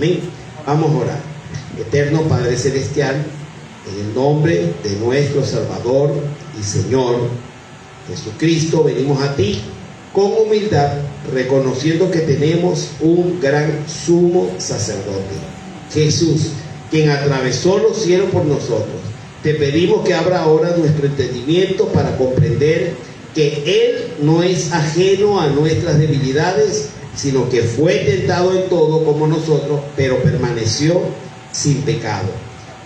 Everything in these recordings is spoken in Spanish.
Amén. Vamos a orar. Eterno Padre Celestial, en el nombre de nuestro Salvador y Señor Jesucristo, venimos a ti con humildad, reconociendo que tenemos un gran sumo sacerdote, Jesús, quien atravesó los cielos por nosotros. Te pedimos que abra ahora nuestro entendimiento para comprender que Él no es ajeno a nuestras debilidades, sino que fue tentado en todo como nosotros, pero permaneció sin pecado.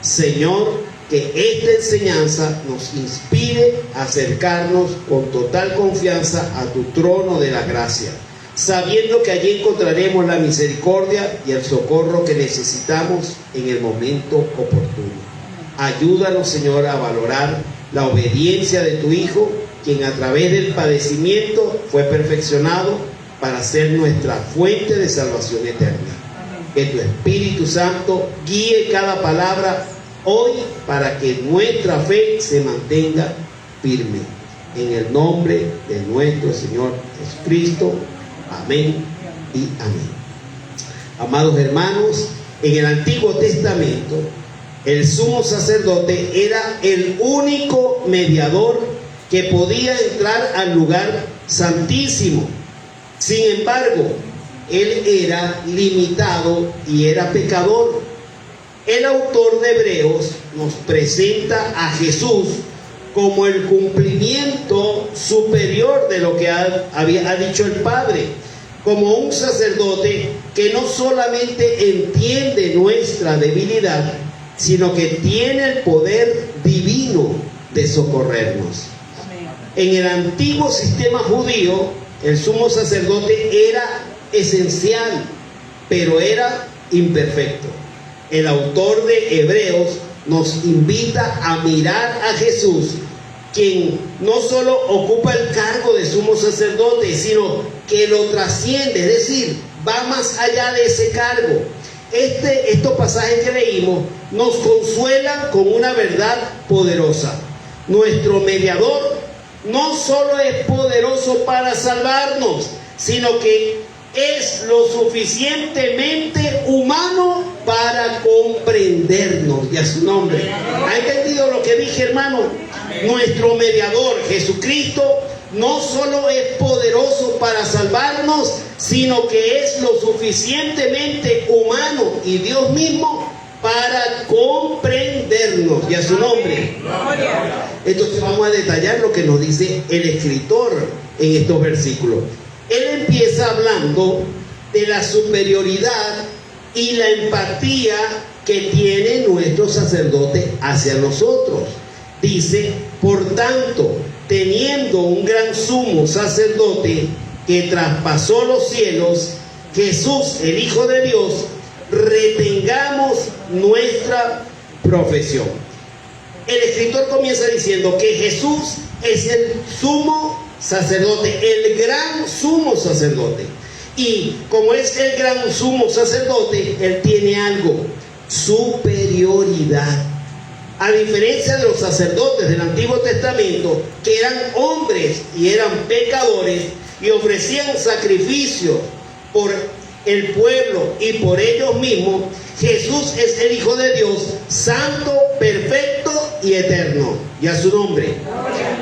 Señor, que esta enseñanza nos inspire a acercarnos con total confianza a tu trono de la gracia, sabiendo que allí encontraremos la misericordia y el socorro que necesitamos en el momento oportuno. Ayúdanos, Señor, a valorar la obediencia de tu Hijo, quien a través del padecimiento fue perfeccionado para ser nuestra fuente de salvación eterna. Que tu Espíritu Santo guíe cada palabra hoy para que nuestra fe se mantenga firme. En el nombre de nuestro Señor Jesucristo. Amén y amén. Amados hermanos, en el Antiguo Testamento, el sumo sacerdote era el único mediador que podía entrar al lugar santísimo. Sin embargo, él era limitado y era pecador. El autor de Hebreos nos presenta a Jesús como el cumplimiento superior de lo que ha dicho el Padre, como un sacerdote que no solamente entiende nuestra debilidad, sino que tiene el poder divino de socorrernos. En el antiguo sistema judío, el sumo sacerdote era esencial, pero era imperfecto. El autor de Hebreos nos invita a mirar a Jesús, quien no solo ocupa el cargo de sumo sacerdote, sino que lo trasciende, es decir, va más allá de ese cargo. Estos pasajes que leímos nos consuelan con una verdad poderosa. Nuestro mediador no solo es poderoso para salvarnos, sino que es lo suficientemente humano para comprendernos. Y a su nombre. ¿Ha entendido lo que dije, hermano? Nuestro mediador, Jesucristo, no solo es poderoso para salvarnos, sino que es lo suficientemente humano y Dios mismo para comprendernos. Y a su nombre. Entonces vamos a detallar lo que nos dice el escritor en estos versículos. Él empieza hablando de la superioridad y la empatía que tiene nuestro sacerdote hacia nosotros. Dice, por tanto, teniendo un gran sumo sacerdote que traspasó los cielos, Jesús, el Hijo de Dios, retengamos nuestra profesión. El escritor comienza diciendo que Jesús es el sumo sacerdote, el gran sumo sacerdote. Y como es el gran sumo sacerdote, él tiene algo: superioridad. A diferencia de los sacerdotes del Antiguo Testamento, que eran hombres y eran pecadores y ofrecían sacrificios por el pueblo y por ellos mismos, Jesús es el Hijo de Dios, santo, perfecto y eterno. Y a su nombre.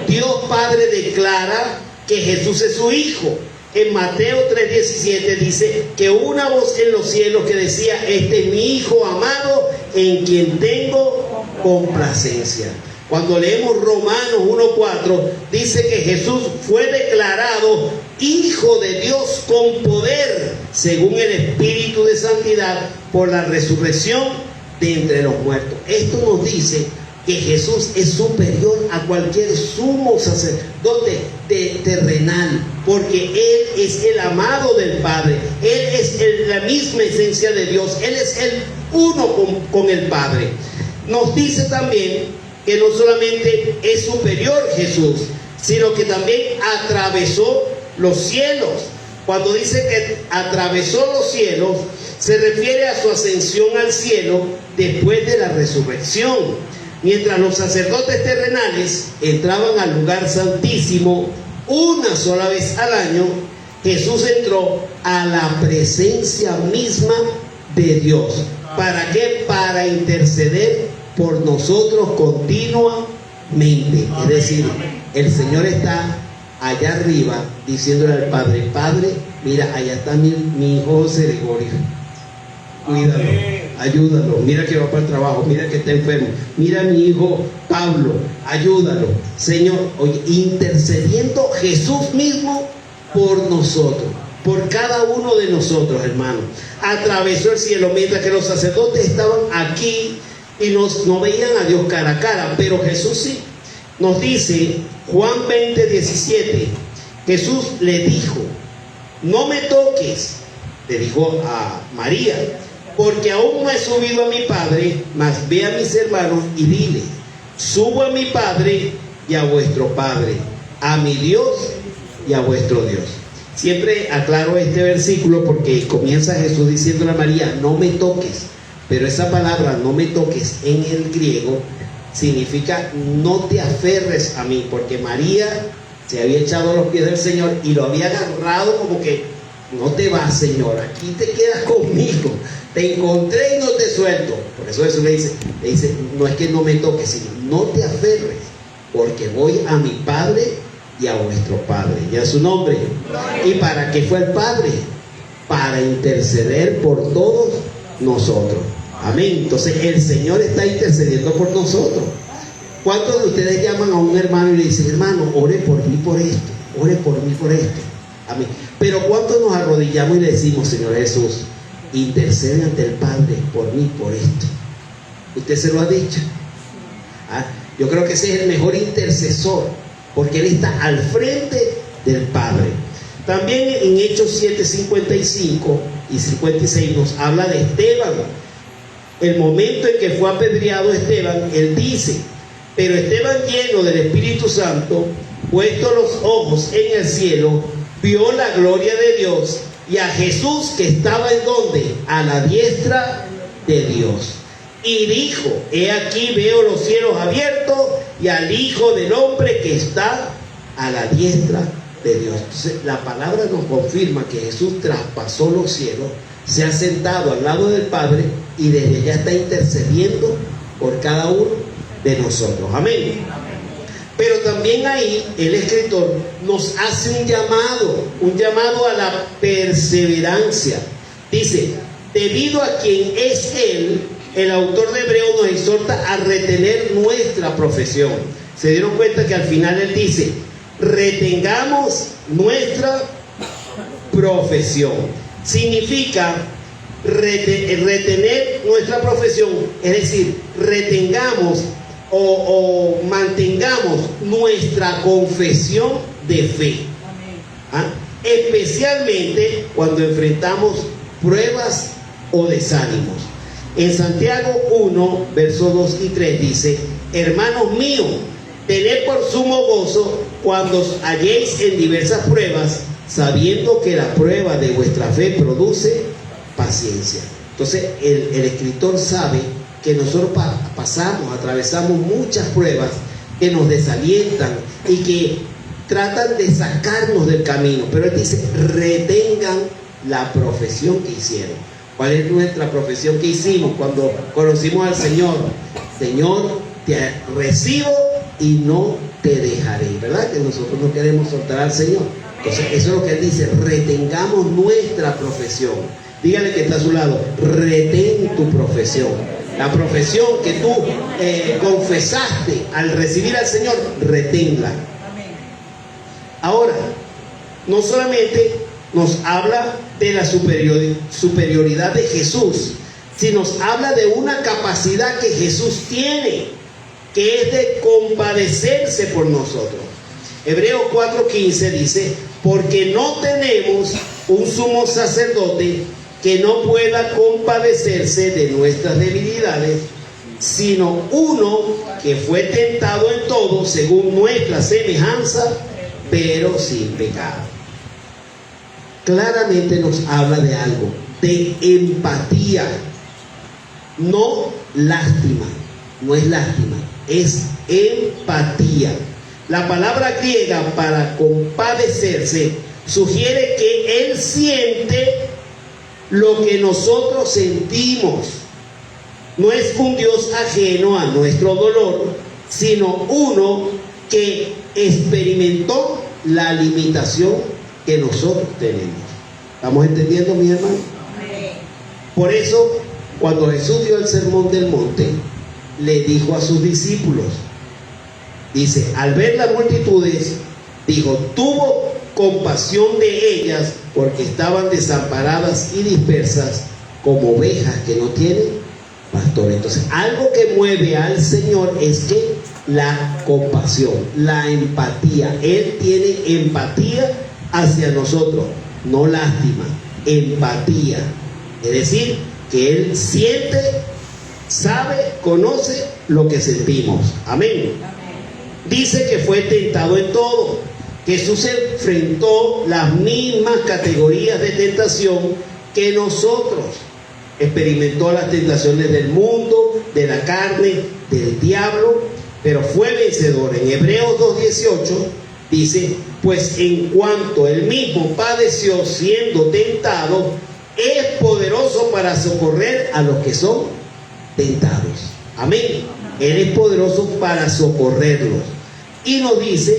Dios Padre declara que Jesús es su Hijo. En Mateo 3:17 dice que una voz en los cielos que decía: este es mi Hijo amado, en quien tengo complacencia. Cuando leemos Romanos 1:4, dice que Jesús fue declarado Hijo de Dios con poder, según el Espíritu de Santidad, por la resurrección de entre los muertos. Esto nos dice que Jesús es superior a cualquier sumo sacerdote terrenal, porque Él es el amado del Padre, Él es la misma esencia de Dios, Él es el uno con el Padre. Nos dice también que no solamente es superior Jesús, sino que también atravesó los cielos. Cuando dice que atravesó los cielos, se refiere a su ascensión al cielo después de la resurrección. Mientras los sacerdotes terrenales entraban al lugar santísimo una sola vez al año, Jesús entró a la presencia misma de Dios. ¿Para qué? Para interceder por nosotros continuamente. Es decir, el Señor está allá arriba diciéndole al Padre: Padre, mira, allá está mi hijo José Gregorio, cuídalo, ayúdalo, mira que va para el trabajo, mira que está enfermo, mira a mi hijo Pablo, ayúdalo. Señor, oye, intercediendo Jesús mismo por nosotros, por cada uno de nosotros, hermano. Atravesó el cielo, mientras que los sacerdotes estaban aquí y no veían a Dios cara a cara, pero Jesús sí. Nos dice Juan 20:17, Jesús le dijo: no me toques, le dijo a María, porque aún no he subido a mi Padre, mas ve a mis hermanos y dile: subo a mi Padre y a vuestro Padre, a mi Dios y a vuestro Dios. Siempre aclaro este versículo porque comienza Jesús diciéndole a María: no me toques, pero esa palabra no me toques en el griego significa no te aferres a mí, porque María se había echado a los pies del Señor y lo había agarrado como que: no te vas, Señor, aquí te quedas conmigo, te encontré y no te suelto. Por eso Jesús le dice, no es que no me toques, sino no te aferres, porque voy a mi Padre y a vuestro Padre, y a su nombre. ¿Y para qué fue el Padre? Para interceder por todos nosotros. Amén. Entonces el Señor está intercediendo por nosotros. ¿Cuántos de ustedes llaman a un hermano y le dicen: hermano, ore por mí por esto, ore por mí por esto? Amén. Pero ¿cuántos nos arrodillamos y le decimos: Señor Jesús, intercede ante el Padre por mí por esto? ¿Usted se lo ha dicho? Yo creo que ese es el mejor intercesor, porque Él está al frente del Padre. También en Hechos 7:55 y 56 nos habla de Esteban. El momento en que fue apedreado Esteban, él dice: pero Esteban, lleno del Espíritu Santo, puesto los ojos en el cielo, vio la gloria de Dios y a Jesús que estaba en donde, a la diestra de Dios. Y dijo: he aquí veo los cielos abiertos y al Hijo del Hombre que está a la diestra de Dios. Entonces la palabra nos confirma que Jesús traspasó los cielos, se ha sentado al lado del Padre y desde allá está intercediendo por cada uno de nosotros. Amén. Pero también ahí el escritor nos hace un llamado a la perseverancia. Dice: debido a quien es Él, el autor de Hebreos nos exhorta a retener nuestra profesión. ¿Se dieron cuenta que al final él dice: retengamos nuestra profesión? Significa retener nuestra profesión, es decir, retengamos o mantengamos nuestra confesión de fe. Especialmente cuando enfrentamos pruebas o desánimos. En Santiago 1, versos 2 y 3 dice: hermanos míos, tened por sumo gozo cuando os halléis en diversas pruebas, sabiendo que la prueba de vuestra fe produce paciencia. Entonces el escritor sabe que nosotros atravesamos muchas pruebas que nos desalientan y que tratan de sacarnos del camino, pero él dice: retengan la profesión que hicieron. ¿Cuál es nuestra profesión que hicimos cuando conocimos al Señor? Señor, te recibo y no te dejaré. ¿Verdad? Que nosotros no queremos soltar al Señor. Entonces eso es lo que él dice: retengamos nuestra profesión. Dígale que está a su lado: retén tu profesión. La profesión que tú confesaste al recibir al Señor, reténla. Ahora, no solamente nos habla de la superioridad de Jesús, sino nos habla de una capacidad que Jesús tiene, que es de compadecerse por nosotros. Hebreos 4:15 dice: porque no tenemos un sumo sacerdote que no pueda compadecerse de nuestras debilidades, sino uno que fue tentado en todo según nuestra semejanza, pero sin pecado. Claramente nos habla de algo, de empatía, no lástima, no es lástima, es empatía. La palabra griega para compadecerse sugiere que él siente lo que nosotros sentimos. No es un Dios ajeno a nuestro dolor, sino uno que experimentó la limitación que nosotros tenemos. ¿Estamos entendiendo, mi hermano? Por eso, cuando Jesús dio el sermón del monte, le dijo a sus discípulos, dice, al ver las multitudes, dijo, tuvo compasión de ellas porque estaban desamparadas y dispersas como ovejas que no tienen pastor. Entonces, algo que mueve al Señor es que la compasión, la empatía. Él tiene empatía hacia nosotros, no lástima, empatía. Es decir, que Él siente, sabe, conoce lo que sentimos. Amén. Dice que fue tentado en todo. Jesús enfrentó las mismas categorías de tentación que nosotros. Experimentó las tentaciones del mundo, de la carne, del diablo, pero fue vencedor. En Hebreos 2:18 dice, pues en cuanto él mismo padeció siendo tentado, es poderoso para socorrer a los que son tentados. Amén. Él es poderoso para socorrerlos. Y nos dice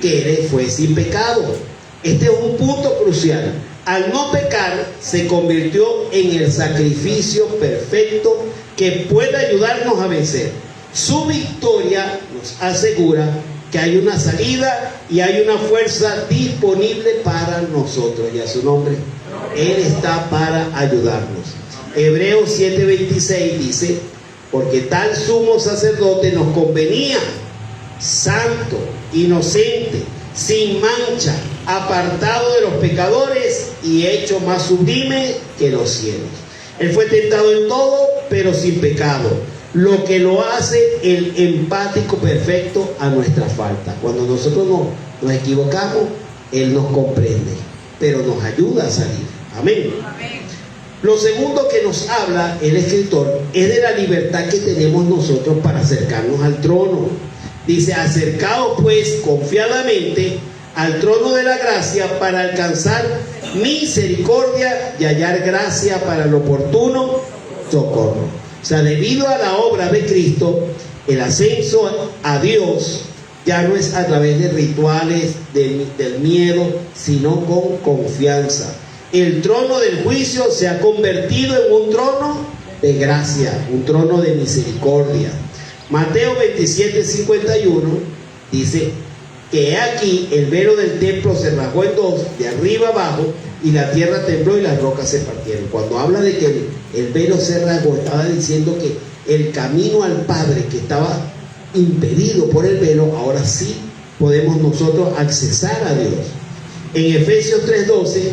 que él fue sin pecado. Este es un punto crucial. Al no pecar, se convirtió en el sacrificio perfecto que puede ayudarnos a vencer. Su victoria nos asegura que hay una salida y hay una fuerza disponible para nosotros. Y a su nombre, Él está para ayudarnos. Hebreos 7:26 dice, porque tal sumo sacerdote nos convenía, santo, inocente, sin mancha, apartado de los pecadores y hecho más sublime que los cielos. Él fue tentado en todo, pero sin pecado, lo que lo hace el empático perfecto a nuestra falta. Cuando nosotros nos equivocamos, Él nos comprende, pero nos ayuda a salir. Amén. Amén. Lo segundo que nos habla el escritor es de la libertad que tenemos nosotros para acercarnos al trono. Dice, acercaos pues confiadamente al trono de la gracia para alcanzar misericordia y hallar gracia para el oportuno socorro. O sea, debido a la obra de Cristo, el ascenso a Dios ya no es a través de rituales, del miedo, sino con confianza. El trono del juicio se ha convertido en un trono de gracia, un trono de misericordia. Mateo 27:51 dice que aquí el velo del templo se rasgó en dos, de arriba abajo, y la tierra tembló y las rocas se partieron. Cuando habla de que el velo se rasgó, estaba diciendo que el camino al Padre, que estaba impedido por el velo, ahora sí podemos nosotros accesar a Dios. En Efesios 3:12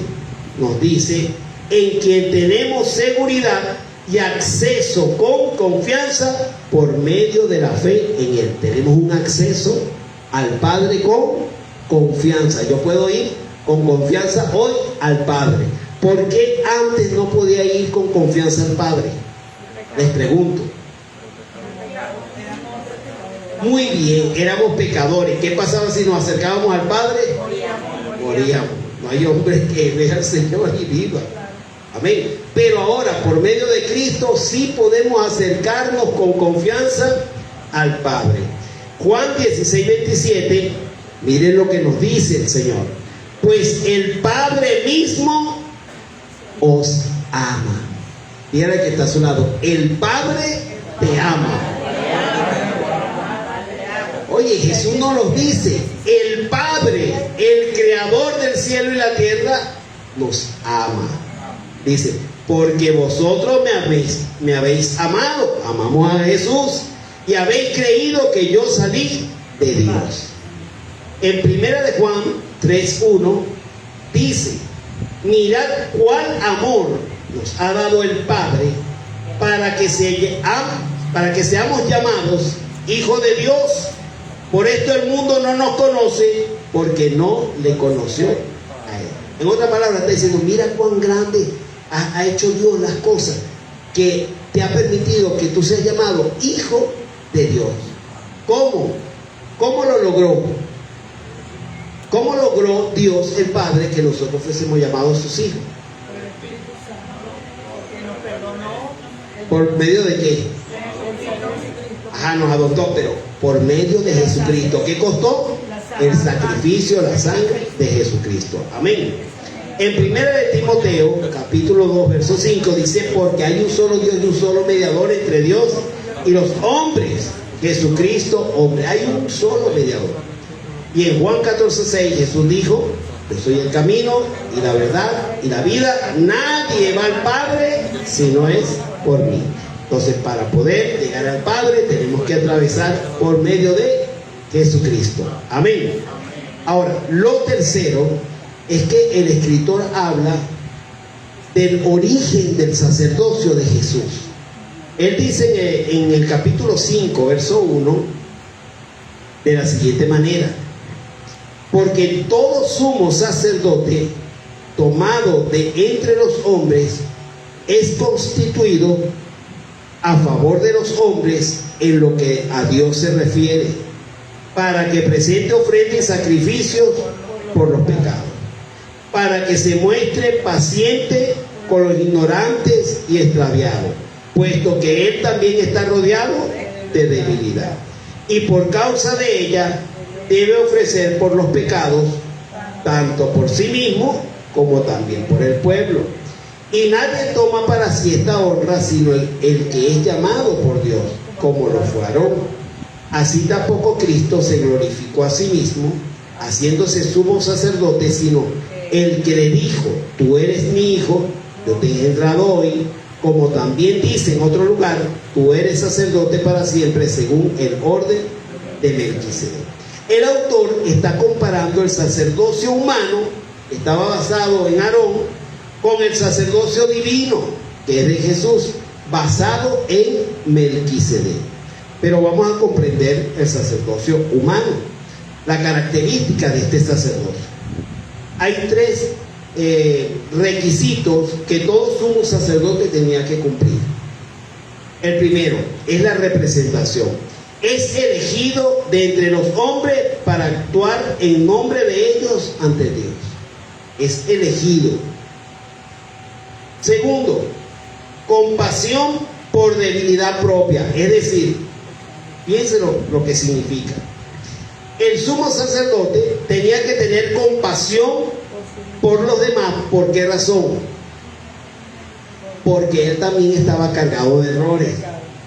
nos dice, en quien tenemos seguridad y acceso con confianza por medio de la fe en Él. Tenemos un acceso al Padre con confianza. Yo puedo ir con confianza hoy al Padre. ¿Por qué antes no podía ir con confianza al Padre? Les pregunto. Muy bien, éramos pecadores. ¿Qué pasaba si nos acercábamos al Padre? Moríamos. No hay hombre que vea al Señor y viva. Amén. Pero ahora, por medio de Cristo, sí podemos acercarnos con confianza al Padre. Juan 16:27, miren lo que nos dice el Señor. Pues el Padre mismo os ama. Dígale que está a su lado. El Padre te ama. Oye, Jesús nos lo dice. El Padre, el Creador del cielo y la tierra, nos ama. Dice, porque vosotros me habéis amado. Amamos a Jesús. Y habéis creído que yo salí de Dios. En 1 de Juan 3:1 dice, mirad cuál amor nos ha dado el Padre para que seamos llamados hijos de Dios. Por esto el mundo no nos conoce, porque no le conoció a Él. En otras palabras, está diciendo, mira cuán grande ha hecho Dios las cosas, que te ha permitido que tú seas llamado hijo de Dios. ¿Cómo? ¿Cómo lo logró? ¿Cómo logró Dios el Padre que nosotros fuésemos llamados sus hijos? ¿Por medio de qué? Ajá, nos adoptó, pero por medio de Jesucristo. ¿Qué costó? El sacrificio, la sangre de Jesucristo. Amén. En 1 de Timoteo, capítulo 2, verso 5, dice: porque hay un solo Dios y un solo mediador entre Dios y los hombres, Jesucristo, hombre. Hay un solo mediador. Y en Juan 14, 6, Jesús dijo: yo soy el camino y la verdad y la vida. Nadie va al Padre si no es por mí. Entonces, para poder llegar al Padre, tenemos que atravesar por medio de Jesucristo. Amén. Ahora, lo tercero es que el escritor habla del origen del sacerdocio de Jesús. Él dice en el capítulo 5, verso 1, de la siguiente manera: porque todo sumo sacerdote tomado de entre los hombres es constituido a favor de los hombres en lo que a Dios se refiere, para que presente ofrenda y sacrificios por los pecados, para que se muestre paciente con los ignorantes y extraviados, puesto que él también está rodeado de debilidad, y por causa de ella debe ofrecer por los pecados, tanto por sí mismo como también por el pueblo. Y nadie toma para sí esta honra sino el que es llamado por Dios, como lo fue Aarón. Así tampoco Cristo se glorificó a sí mismo, haciéndose sumo sacerdote, sino el que le dijo: tú eres mi hijo, yo te he engendrado hoy. Como también dice en otro lugar: tú eres sacerdote para siempre, según el orden de Melquisedec. El autor está comparando el sacerdocio humano, que estaba basado en Aarón, con el sacerdocio divino, que es de Jesús, basado en Melquisedec. Pero vamos a comprender el sacerdocio humano, la característica de este sacerdocio. Hay tres requisitos que todo sumo sacerdote tenía que cumplir. El primero es la representación. Es elegido de entre los hombres para actuar en nombre de ellos ante Dios. Es elegido. Segundo, compasión por debilidad propia. Es decir, piénselo lo que significa. El sumo sacerdote tenía que tener compasión por los demás. ¿Por qué razón? Porque él también estaba cargado de errores.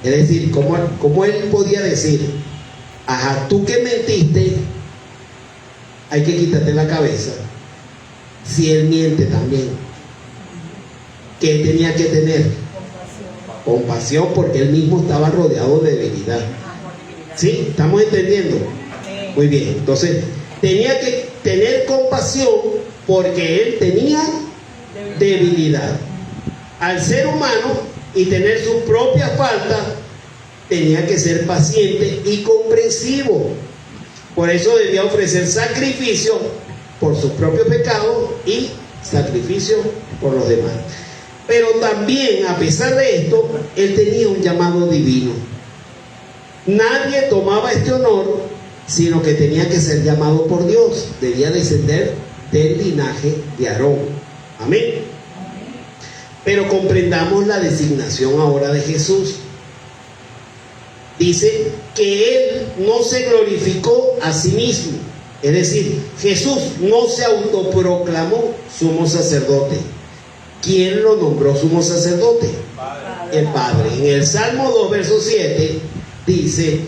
Es decir, ¿cómo él podía decir: ajá, tú que mentiste, hay que quitarte la cabeza? Si él miente también, ¿qué tenía que tener? Compasión, porque él mismo estaba rodeado de debilidad. ¿Sí? ¿Estamos entendiendo? Muy bien. Entonces, tenía que tener compasión porque él tenía debilidad. Al ser humano y tener sus propias faltas, tenía que ser paciente y comprensivo. Por eso debía ofrecer sacrificio por sus propios pecados y sacrificio por los demás. Pero también, a pesar de esto, él tenía un llamado divino. Nadie tomaba este honor, sino que tenía que ser llamado por Dios. Debía descender del linaje de Aarón. Amén. Pero comprendamos la designación ahora de Jesús. Dice que él no se glorificó a sí mismo. Es decir, Jesús no se autoproclamó sumo sacerdote. ¿Quién lo nombró sumo sacerdote? El Padre. En el Salmo 2, verso 7, dice: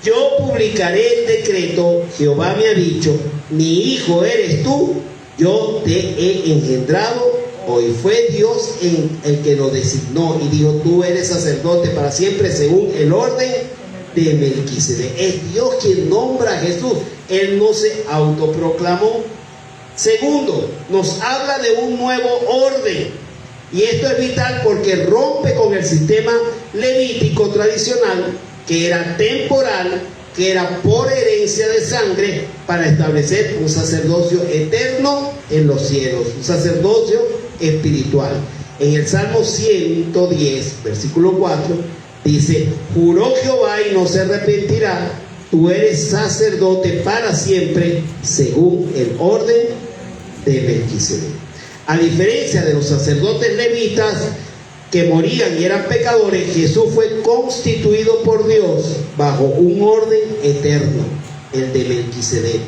yo publicaré el decreto, Jehová me ha dicho, mi hijo eres tú, yo te he engendrado. Hoy fue Dios el que lo designó y dijo: tú eres sacerdote para siempre según el orden de Melquisedec. Es Dios quien nombra a Jesús. Él no se autoproclamó. Segundo, nos habla de un nuevo orden. Y esto es vital porque rompe con el sistema levítico tradicional, que era temporal, que era por herencia de sangre, para establecer un sacerdocio eterno en los cielos, un sacerdocio espiritual. En el Salmo 110, versículo 4, dice: juró Jehová y no se arrepentirá, tú eres sacerdote para siempre según el orden de Melquisedec. A diferencia de los sacerdotes levitas, que morían y eran pecadores, Jesús fue constituido por Dios bajo un orden eterno, el de Melquisedec.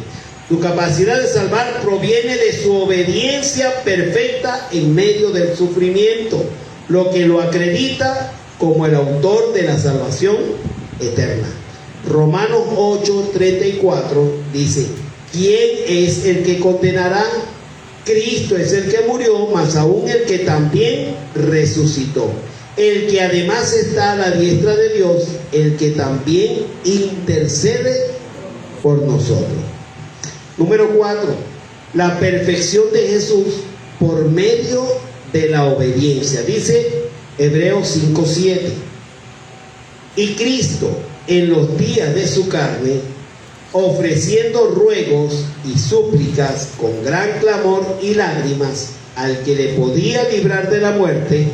Su capacidad de salvar proviene de su obediencia perfecta en medio del sufrimiento, lo que lo acredita como el autor de la salvación eterna. Romanos 8:34 dice: ¿quién es el que condenará? Cristo es el que murió, más aún el que también resucitó, el que además está a la diestra de Dios, el que también intercede por nosotros. Número 4, la perfección de Jesús por medio de la obediencia. Dice Hebreos 5:7: y Cristo en los días de su carne, ofreciendo ruegos y súplicas con gran clamor y lágrimas al que le podía librar de la muerte,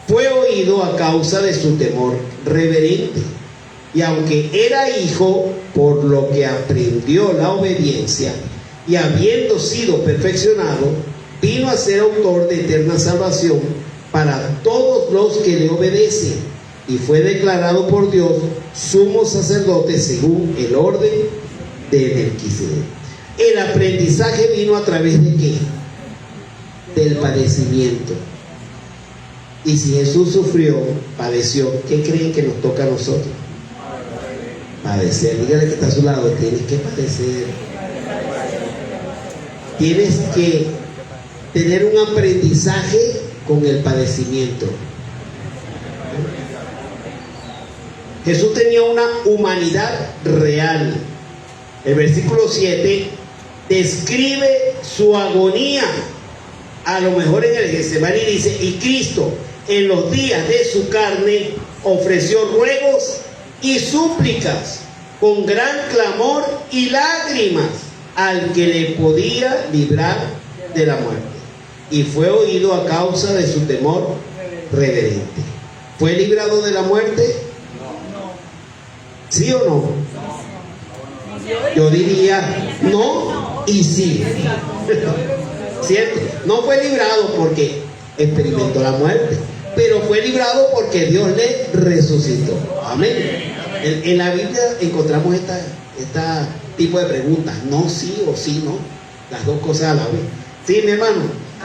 fue oído a causa de su temor reverente. Y aunque era hijo, por lo que aprendió la obediencia, y habiendo sido perfeccionado, vino a ser autor de eterna salvación para todos los que le obedecen, y fue declarado por Dios sumo sacerdote según el orden de Melquisedec. El aprendizaje vino a través de ¿qué? Del padecimiento. Y si Jesús sufrió, padeció, ¿qué creen que nos toca a nosotros? Padecer. Dígale que está a su lado: tienes que padecer. Tienes que tener un aprendizaje con el padecimiento. Jesús tenía una humanidad real. El versículo 7 describe su agonía. A lo mejor en el Getsemaní dice: y Cristo en los días de su carne ofreció ruegos y súplicas con gran clamor y lágrimas al que le podía librar de la muerte, y fue oído a causa de su temor reverente. ¿Fue librado de la muerte? ¿Sí o no? Yo diría no y sí. ¿Cierto? No fue librado porque experimentó la muerte, pero fue librado porque Dios le resucitó. Amén. En la Biblia encontramos este tipo de preguntas: no, sí o sí, no. Las dos cosas a la vez. ¿Sí, mi hermano?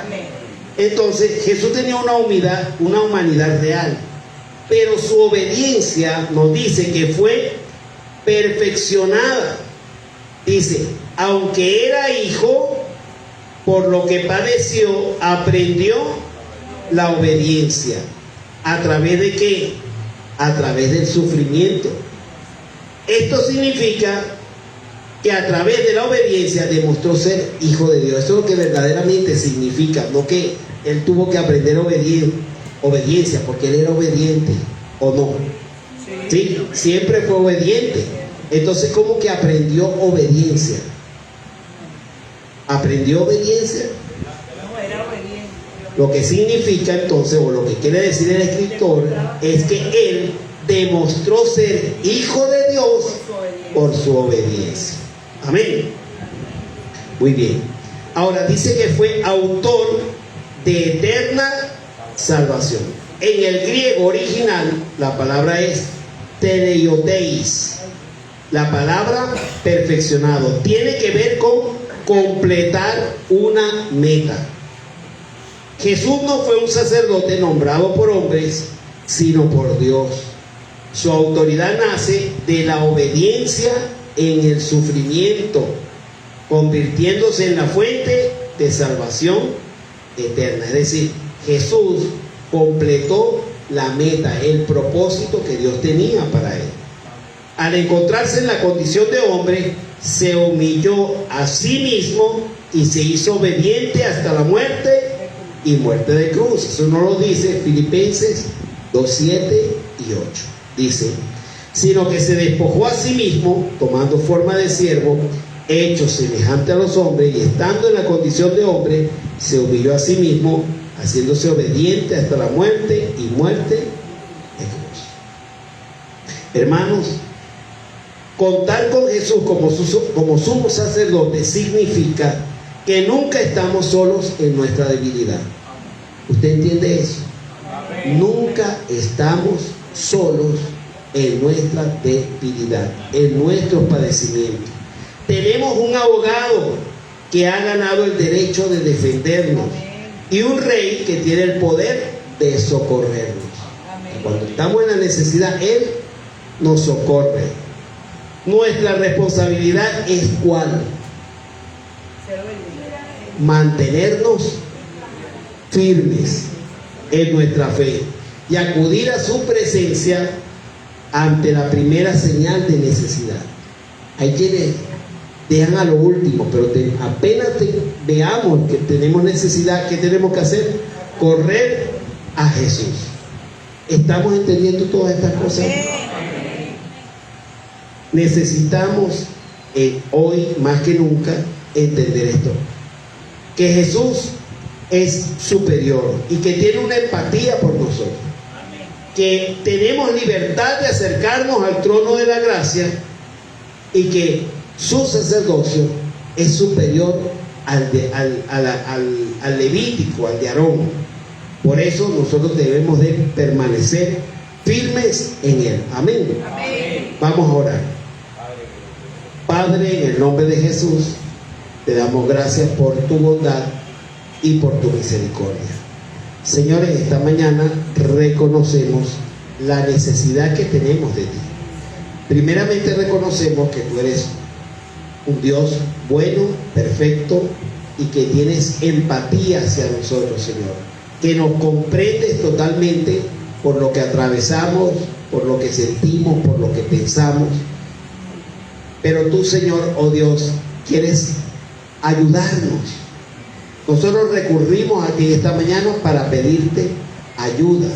Amén. Entonces Jesús tenía una humanidad real, pero su obediencia nos dice que fue perfeccionada. Dice: aunque era hijo, por lo que padeció, aprendió la obediencia. ¿A través de qué? A través del sufrimiento. Esto significa que a través de la obediencia demostró ser hijo de Dios. Eso es lo que verdaderamente significa, no que él tuvo que aprender obediencia porque él era obediente o no. Sí, siempre fue obediente. Entonces, ¿cómo que aprendió obediencia? ¿Aprendió obediencia? Lo que significa entonces, o lo que quiere decir el escritor, es que él demostró ser hijo de Dios por su obediencia. Amén. Muy bien. Ahora dice que fue autor de eterna salvación. En el griego original la palabra es teleioteis. La palabra perfeccionado tiene que ver con completar una meta. Jesús no fue un sacerdote nombrado por hombres, sino por Dios. Su autoridad nace de la obediencia en el sufrimiento, convirtiéndose en la fuente de salvación eterna. Es decir, Jesús completó la meta, el propósito que Dios tenía para él. Al encontrarse en la condición de hombre, se humilló a sí mismo y se hizo obediente hasta la muerte y muerte de cruz. Eso no lo dice Filipenses 2:7 y 8. Dice: sino que se despojó a sí mismo, tomando forma de siervo, hecho semejante a los hombres, y estando en la condición de hombre, se humilló a sí mismo, haciéndose obediente hasta la muerte y muerte de cruz. Hermanos, contar con Jesús como sumo sacerdote significa que nunca estamos solos en nuestra debilidad. ¿Usted entiende eso? Nunca estamos solos en nuestra debilidad, en nuestros padecimientos. Tenemos un abogado que ha ganado el derecho de defendernos y un rey que tiene el poder de socorrernos. Cuando estamos en la necesidad, Él nos socorre. Nuestra responsabilidad es ¿cuál? Mantenernos firmes en nuestra fe y acudir a su presencia ante la primera señal de necesidad. Hay quienes dejan a lo último, pero apenas veamos que tenemos necesidad, ¿qué tenemos que hacer? Correr a Jesús. ¿Estamos entendiendo todas estas cosas? Necesitamos hoy más que nunca entender esto, que Jesús es superior y que tiene una empatía por nosotros, que tenemos libertad de acercarnos al trono de la gracia y que su sacerdocio es superior al levítico, al de Aarón. Por eso nosotros debemos de permanecer firmes en Él. Amén. Vamos a orar. Padre, en el nombre de Jesús, te damos gracias por tu bondad y por tu misericordia. Señor, en esta mañana reconocemos la necesidad que tenemos de ti. Primeramente reconocemos que tú eres un Dios bueno, perfecto y que tienes empatía hacia nosotros, Señor, que nos comprendes totalmente por lo que atravesamos, por lo que sentimos, por lo que pensamos. Pero tú, Señor, oh Dios, quieres ayudarnos. Nosotros recurrimos a ti esta mañana para pedirte ayuda,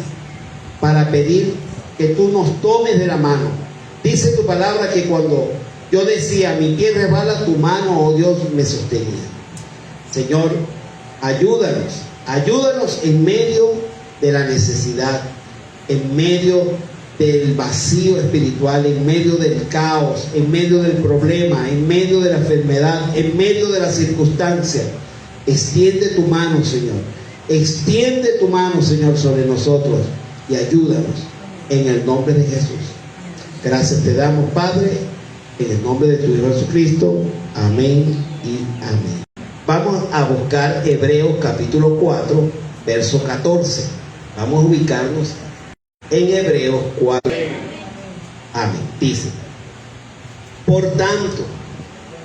para pedir que tú nos tomes de la mano. Dice tu palabra que cuando yo decía, mi pie resbala, tu mano, oh Dios, me sostenía. Señor, ayúdanos en medio de la necesidad, en medio del vacío espiritual, en medio del caos, en medio del problema, en medio de la enfermedad, en medio de la circunstancia. Extiende tu mano, Señor. Extiende tu mano, Señor, sobre nosotros y ayúdanos en el nombre de Jesús. Gracias te damos, Padre, en el nombre de tu Hijo Jesucristo. Amén y amén. Vamos a buscar Hebreos capítulo 4, verso 14. Vamos a ubicarnos en Hebreos 4. Amén. Dice: por tanto,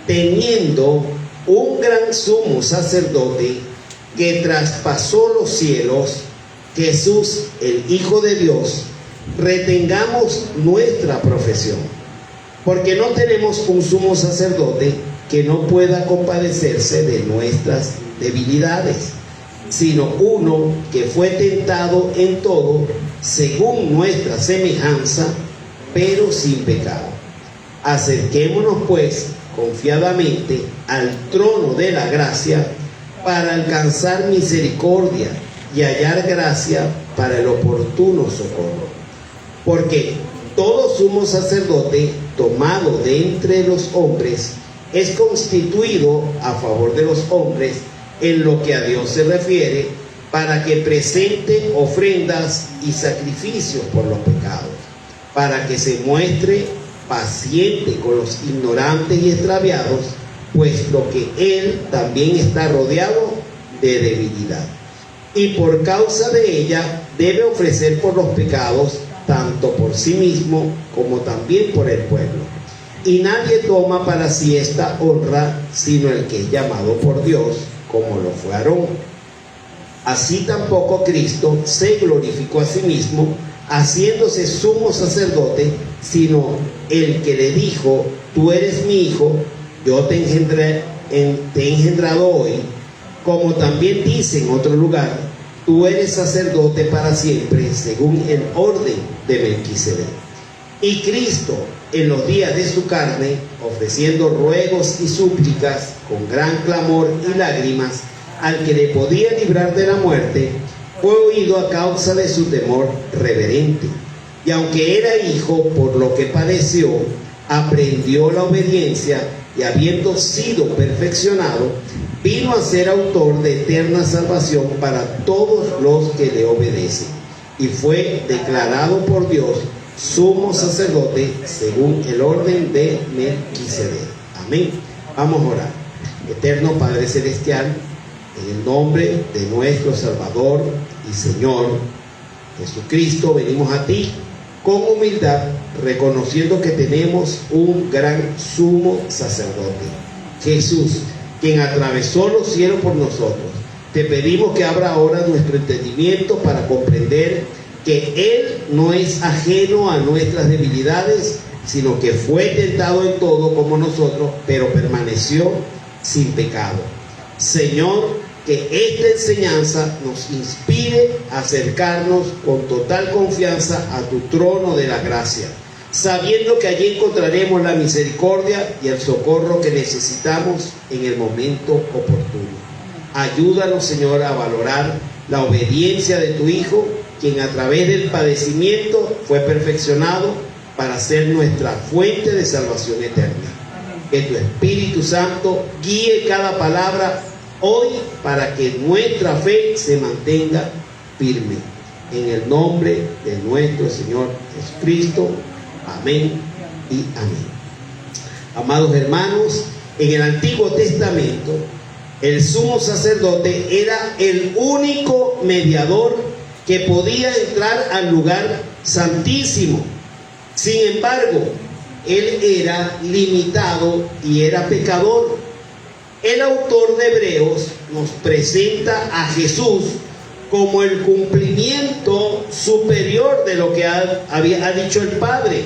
teniendo un gran sumo sacerdote que traspasó los cielos, Jesús, el Hijo de Dios, retengamos nuestra profesión, porque no tenemos un sumo sacerdote que no pueda compadecerse de nuestras debilidades, sino uno que fue tentado en todo según nuestra semejanza, pero sin pecado. Acerquémonos pues confiadamente al trono de la gracia para alcanzar misericordia y hallar gracia para el oportuno socorro. Porque todo sumo sacerdote tomado de entre los hombres es constituido a favor de los hombres en lo que a Dios se refiere, para que presente ofrendas y sacrificios por los pecados, para que se muestre paciente con los ignorantes y extraviados, puesto que Él también está rodeado de debilidad. Y por causa de ella debe ofrecer por los pecados, tanto por sí mismo como también por el pueblo. Y nadie toma para sí esta honra, sino el que es llamado por Dios, como lo fue Aarón. Así tampoco Cristo se glorificó a sí mismo, haciéndose sumo sacerdote, sino el que le dijo: tú eres mi hijo, yo te he engendrado hoy. Como también dice en otro lugar: tú eres sacerdote para siempre, según el orden de Melquisedec. Y Cristo, en los días de su carne, ofreciendo ruegos y súplicas con gran clamor y lágrimas al que le podía librar de la muerte, fue oído a causa de su temor reverente. Y aunque era hijo, por lo que padeció, aprendió la obediencia, y habiendo sido perfeccionado, vino a ser autor de eterna salvación para todos los que le obedecen. y fue declarado por Dios sumo sacerdote según el orden de Melquisedec. Amén. Vamos a orar. Eterno Padre Celestial, en el nombre de nuestro Salvador y Señor Jesucristo, venimos a ti con humildad, reconociendo que tenemos un gran sumo sacerdote, Jesús, quien atravesó los cielos por nosotros. Te pedimos que abra ahora nuestro entendimiento para comprender que Él no es ajeno a nuestras debilidades, sino que fue tentado en todo como nosotros, pero permaneció sin pecado. Señor, que esta enseñanza nos inspire a acercarnos con total confianza a tu trono de la gracia, sabiendo que allí encontraremos la misericordia y el socorro que necesitamos en el momento oportuno. Ayúdanos, Señor, a valorar la obediencia de tu Hijo, quien a través del padecimiento fue perfeccionado para ser nuestra fuente de salvación eterna. Que tu Espíritu Santo guíe cada palabra hoy para que nuestra fe se mantenga firme. En el nombre de nuestro Señor Jesucristo. Amén y amén. Amados hermanos, en el Antiguo Testamento, el sumo sacerdote era el único mediador que podía entrar al lugar santísimo. Sin embargo, él era limitado y era pecador. El autor de Hebreos nos presenta a Jesús como el cumplimiento superior de lo que ha dicho el Padre,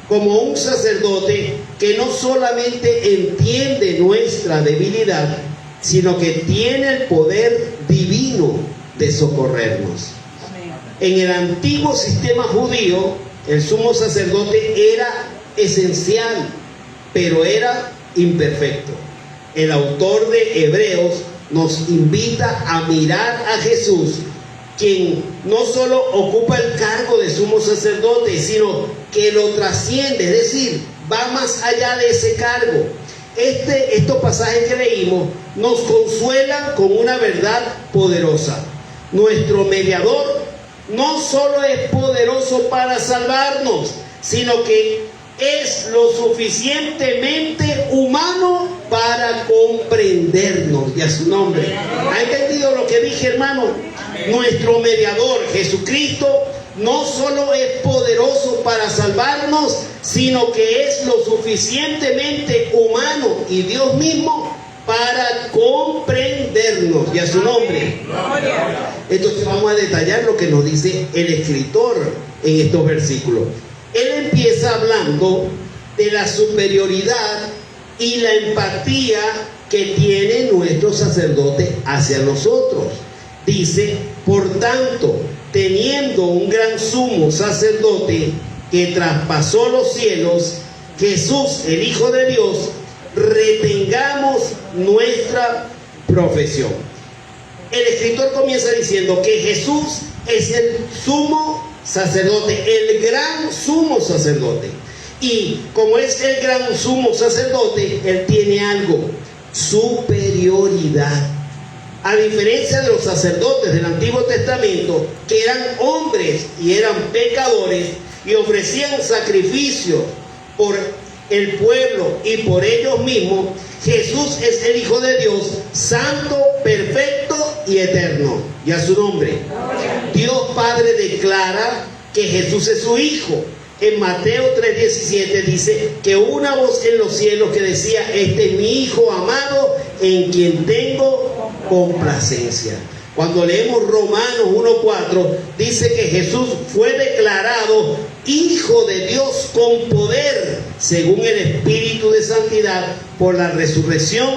como un sacerdote que no solamente entiende nuestra debilidad, sino que tiene el poder divino de socorrernos. En el antiguo sistema judío, el sumo sacerdote era esencial, pero era imperfecto. El autor de Hebreos nos invita a mirar a Jesús, quien no solo ocupa el cargo de sumo sacerdote, sino que lo trasciende, es decir, va más allá de ese cargo. Estos pasajes que leímos nos consuelan con una verdad poderosa. Nuestro mediador no solo es poderoso para salvarnos, sino que es lo suficientemente humano para comprendernos. Y a su nombre. ¿Ha entendido lo que dije, hermano? Nuestro mediador, Jesucristo, no solo es poderoso para salvarnos, sino que es lo suficientemente humano y Dios mismo para comprendernos. Y a su nombre. Entonces vamos a detallar lo que nos dice el escritor en estos versículos. Él empieza hablando de la superioridad y la empatía que tiene nuestro sacerdote hacia nosotros. Dice, por tanto, teniendo un gran sumo sacerdote que traspasó los cielos, Jesús, el Hijo de Dios, retengamos nuestra profesión. El escritor comienza diciendo que Jesús es el sumo sacerdote, el gran sumo sacerdote. Y como es el gran sumo sacerdote, él tiene algo: superioridad. A diferencia de los sacerdotes del Antiguo Testamento, que eran hombres y eran pecadores y ofrecían sacrificios por el pueblo y por ellos mismos, Jesús es el Hijo de Dios, santo, perfecto y eterno. Y a su nombre. Dios Padre declara que Jesús es su Hijo. En Mateo 3:17 dice que una voz en los cielos que decía: este es mi Hijo amado, en quien tengo complacencia. Cuando leemos Romanos 1:4, dice que Jesús fue declarado Hijo de Dios con poder, según el Espíritu de Santidad, por la resurrección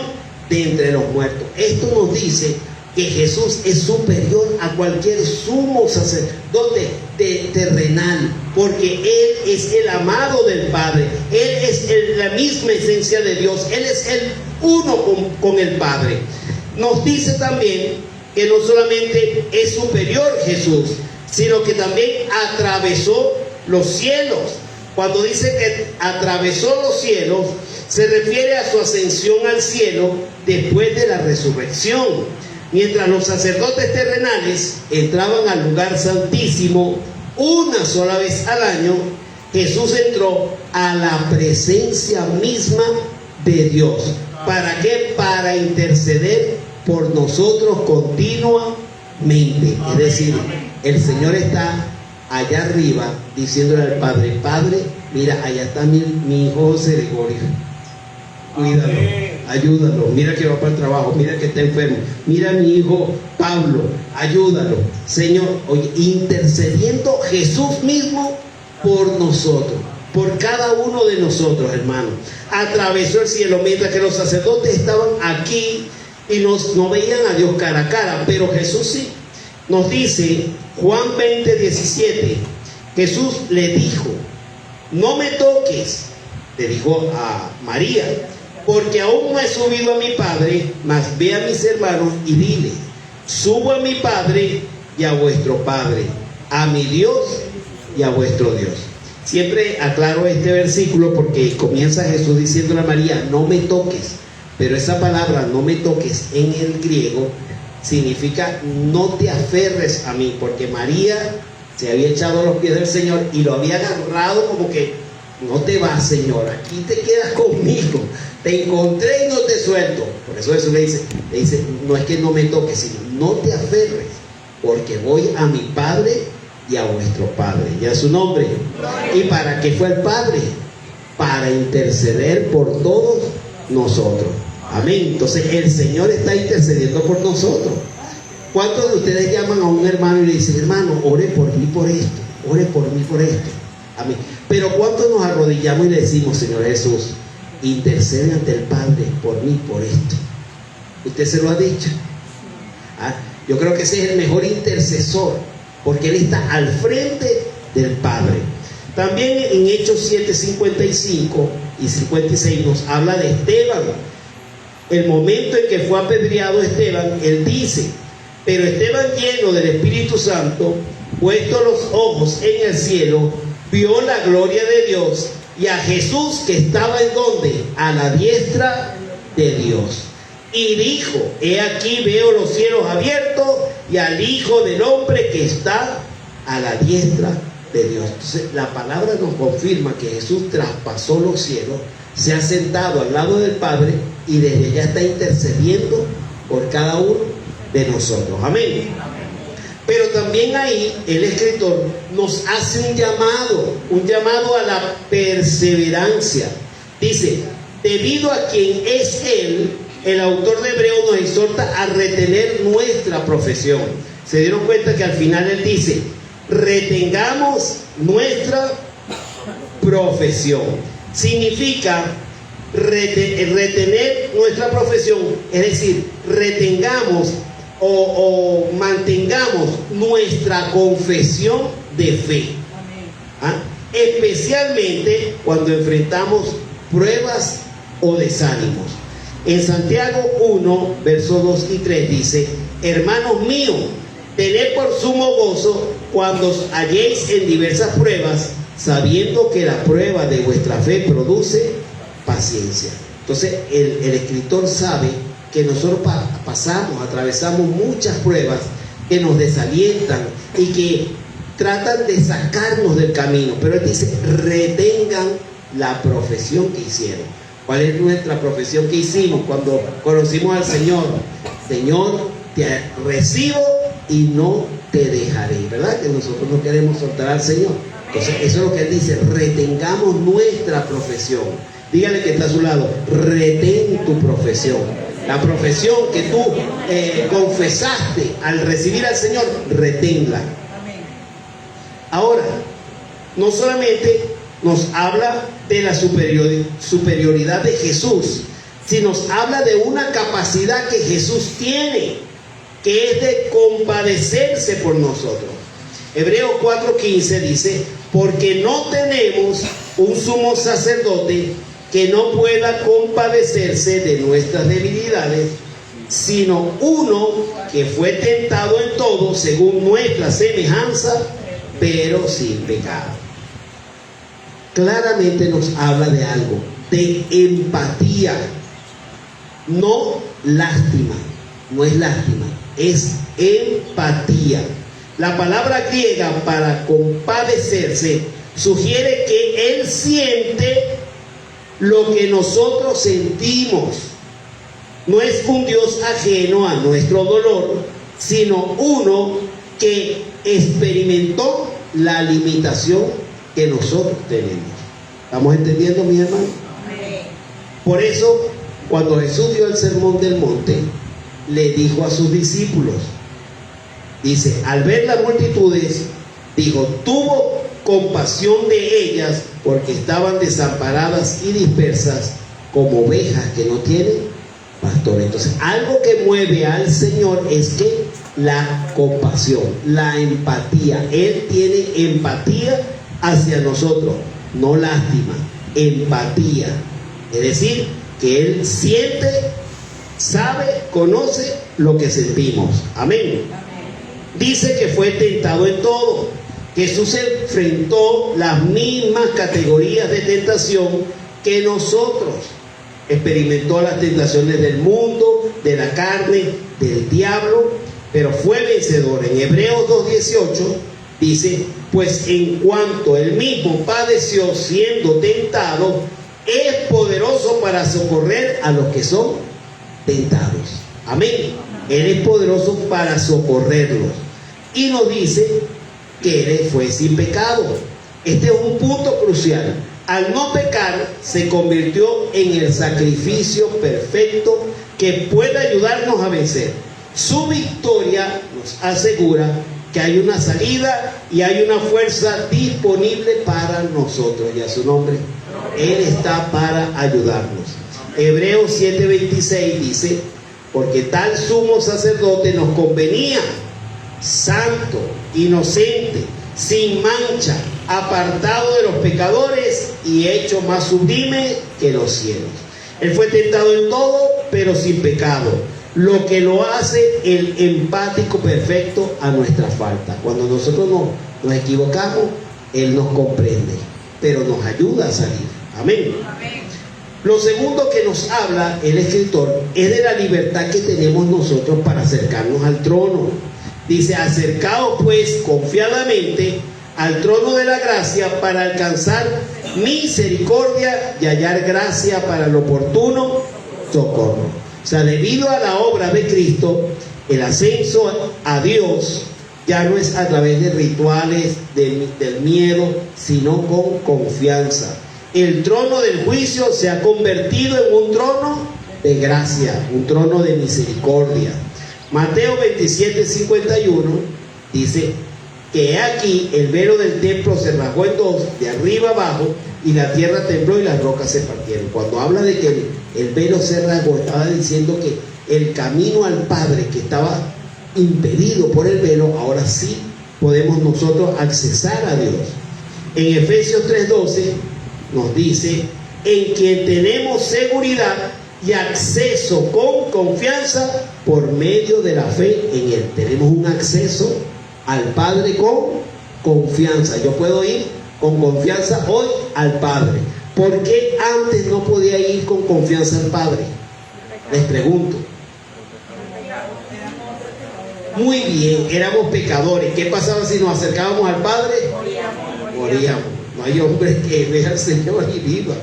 de entre los muertos. Esto nos dice que Jesús es superior a cualquier sumo sacerdote terrenal, porque Él es el amado del Padre, Él es la misma esencia de Dios, Él es el uno con el Padre. Nos dice también que no solamente es superior Jesús, sino que también atravesó los cielos. Cuando dice que atravesó los cielos, se refiere a su ascensión al cielo después de la resurrección. Mientras los sacerdotes terrenales entraban al lugar santísimo una sola vez al año, Jesús entró a la presencia misma de Dios. ¿Para qué? Para interceder por nosotros continuamente. Es decir, el Señor está allá arriba diciéndole al Padre: Padre, mira, allá está mi hijo José Gregorio, cuídalo, ayúdalo, mira que va para el trabajo, mira que está enfermo, mira a mi hijo Pablo, ayúdalo. Señor, oye, intercediendo Jesús mismo por nosotros, por cada uno de nosotros, hermanos. Atravesó el cielo, mientras que los sacerdotes estaban aquí y no veían a Dios cara a cara, pero Jesús sí. Nos dice Juan 20:17, Jesús le dijo: no me toques, le dijo a María, porque aún no he subido a mi Padre, mas ve a mis hermanos y dile: subo a mi Padre y a vuestro Padre, a mi Dios y a vuestro Dios. Siempre aclaro este versículo porque comienza Jesús diciéndole a María: no me toques, pero esa palabra no me toques en el griego significa no te aferres a mí, porque María se había echado a los pies del Señor y lo había agarrado como que: no te vas, Señor, aquí te quedas conmigo, te encontré y no te suelto. Por eso Jesús le dice, no es que no me toques, sino no te aferres, porque voy a mi Padre y a vuestro Padre, y a su nombre. ¿Y para qué fue el Padre? Para interceder por todos nosotros. Amén. Entonces el Señor está intercediendo por nosotros. ¿Cuántos de ustedes llaman a un hermano y le dicen: hermano, ore por mí por esto, ore por mí por esto? Amén. Pero ¿cuántos nos arrodillamos y le decimos: Señor Jesús, intercede ante el Padre por mí por esto? ¿Usted se lo ha dicho? Yo creo que ese es el mejor intercesor, porque Él está al frente del Padre. También en Hechos 7:55 y 56 nos habla de Esteban. El momento en que fue apedreado Esteban, él dice: pero Esteban, lleno del Espíritu Santo, puesto los ojos en el cielo, vio la gloria de Dios y a Jesús que estaba en donde, a la diestra de Dios. Y dijo: he aquí veo los cielos abiertos y al Hijo del Hombre que está a la diestra de Dios. Entonces la palabra nos confirma que Jesús traspasó los cielos, se ha sentado al lado del Padre y desde allá está intercediendo por cada uno de nosotros. Amén. Pero también ahí el escritor nos hace un llamado a la perseverancia. Dice: debido a quien es Él, el autor de Hebreos nos exhorta a retener nuestra profesión. ¿Se dieron cuenta que al final él dice: retengamos nuestra profesión? Significa retener nuestra profesión, es decir, retengamos o mantengamos nuestra confesión de fe. Especialmente cuando enfrentamos pruebas o desánimos. En Santiago 1, versos 2 y 3 dice: hermanos míos, tened por sumo gozo cuando os halléis en diversas pruebas, sabiendo que la prueba de vuestra fe produce paciencia. Entonces el escritor sabe que nosotros atravesamos muchas pruebas que nos desalientan y que tratan de sacarnos del camino, pero él dice: retengan la profesión que hicieron. ¿Cuál es nuestra profesión que hicimos cuando conocimos al Señor? Señor, te recibo y no te dejaré. ¿Verdad? Que nosotros no queremos soltar al Señor. Entonces eso es lo que él dice: retengamos nuestra profesión. Dígale que está a su lado: retén tu profesión. La profesión que tú confesaste al recibir al Señor, reténla. Ahora, no solamente nos habla de la superioridad de Jesús, sino nos habla de una capacidad que Jesús tiene, que es de compadecerse por nosotros. Hebreos 4:15 dice: porque no tenemos un sumo sacerdote que no pueda compadecerse de nuestras debilidades, sino uno que fue tentado en todo según nuestra semejanza, pero sin pecado. Claramente nos habla de algo, de empatía, no lástima, no es lástima, es empatía. La palabra griega para compadecerse sugiere que Él siente lo que nosotros sentimos. No es un Dios ajeno a nuestro dolor, sino uno que experimentó la limitación que nosotros tenemos. ¿Estamos entendiendo, mis hermanos? Por eso, cuando Jesús dio el sermón del monte, le dijo a sus discípulos, dice, al ver las multitudes, dijo, tuvo compasión de ellas porque estaban desamparadas y dispersas como ovejas que no tienen pastor. Entonces, algo que mueve al Señor es que la compasión, la empatía. Él tiene empatía hacia nosotros, no lástima, empatía. Es decir, que Él siente, sabe, conoce lo que sentimos. Amén. Dice que fue tentado en todo. Jesús enfrentó las mismas categorías de tentación que nosotros. Experimentó las tentaciones del mundo, de la carne, del diablo, pero fue vencedor. En Hebreos 2:18 dice, pues en cuanto él mismo padeció siendo tentado, es poderoso para socorrer a los que son tentados. Amén. Él es poderoso para socorrerlos. Y nos dice que Él fue sin pecado. Este es un punto crucial. Al no pecar, se convirtió en el sacrificio perfecto que puede ayudarnos a vencer. Su victoria nos asegura que hay una salida y hay una fuerza disponible para nosotros. Y a su nombre, Él está para ayudarnos. Hebreos 7:26 dice, porque tal sumo sacerdote nos convenía, santo, inocente, sin mancha, apartado de los pecadores y hecho más sublime que los cielos. Él fue tentado en todo, pero sin pecado, lo que lo hace el empático perfecto a nuestra falta. Cuando nosotros nos equivocamos, Él nos comprende, pero nos ayuda a salir. Amén. Amén. Lo segundo que nos habla el escritor es de la libertad que tenemos nosotros para acercarnos al trono. Dice, acercaos pues confiadamente al trono de la gracia para alcanzar misericordia y hallar gracia para el oportuno socorro. O sea, debido a la obra de Cristo, el ascenso a Dios ya no es a través de rituales, del miedo, sino con confianza. El trono del juicio se ha convertido en un trono de gracia, un trono de misericordia. Mateo 27:51 dice que aquí el velo del templo se rasgó en dos, de arriba abajo, y la tierra tembló y las rocas se partieron. Cuando habla de que el velo se rasgó, estaba diciendo que el camino al Padre, que estaba impedido por el velo, ahora sí podemos nosotros accesar a Dios. En Efesios 3:12 nos dice, en quien tenemos seguridad y acceso con confianza por medio de la fe en Él. Tenemos un acceso al Padre con confianza. Yo puedo ir con confianza hoy al Padre. ¿Por qué antes no podía ir con confianza al Padre? Les pregunto. Muy bien, éramos pecadores. ¿Qué pasaba si nos acercábamos al Padre? Moríamos. No hay hombre que vea al Señor y viva.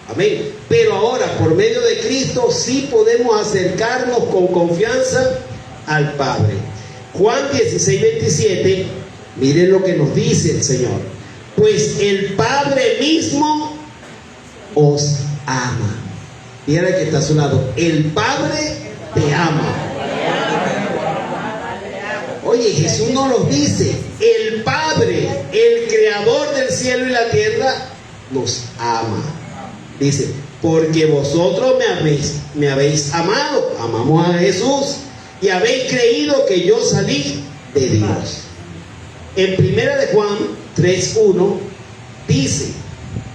Amén. Pero ahora, por medio de Cristo, sí podemos acercarnos con confianza al Padre. Juan 16:27, miren lo que nos dice el Señor. Pues el Padre mismo os ama. Mira que está a su lado. El Padre te ama. Oye, Jesús nos lo dice. El Padre, el creador del cielo y la tierra, nos ama. Dice, porque vosotros me habéis amado. Amamos a Jesús. Y habéis creído que yo salí de Dios. En 1 de Juan 3:1 dice,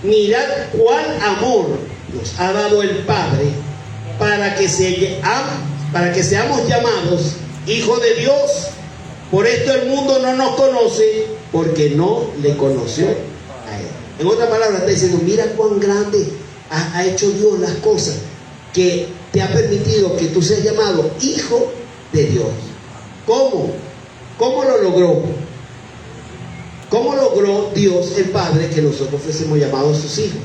mirad cuál amor nos ha dado el Padre para que seamos llamados hijos de Dios. Por esto el mundo no nos conoce, porque no le conoció a Él. En otras palabras, está diciendo, mira cuán grande ha hecho Dios las cosas, que te ha permitido que tú seas llamado hijo de Dios. ¿Cómo? ¿Cómo lo logró? ¿Cómo logró Dios el Padre que nosotros fuésemos llamados sus hijos?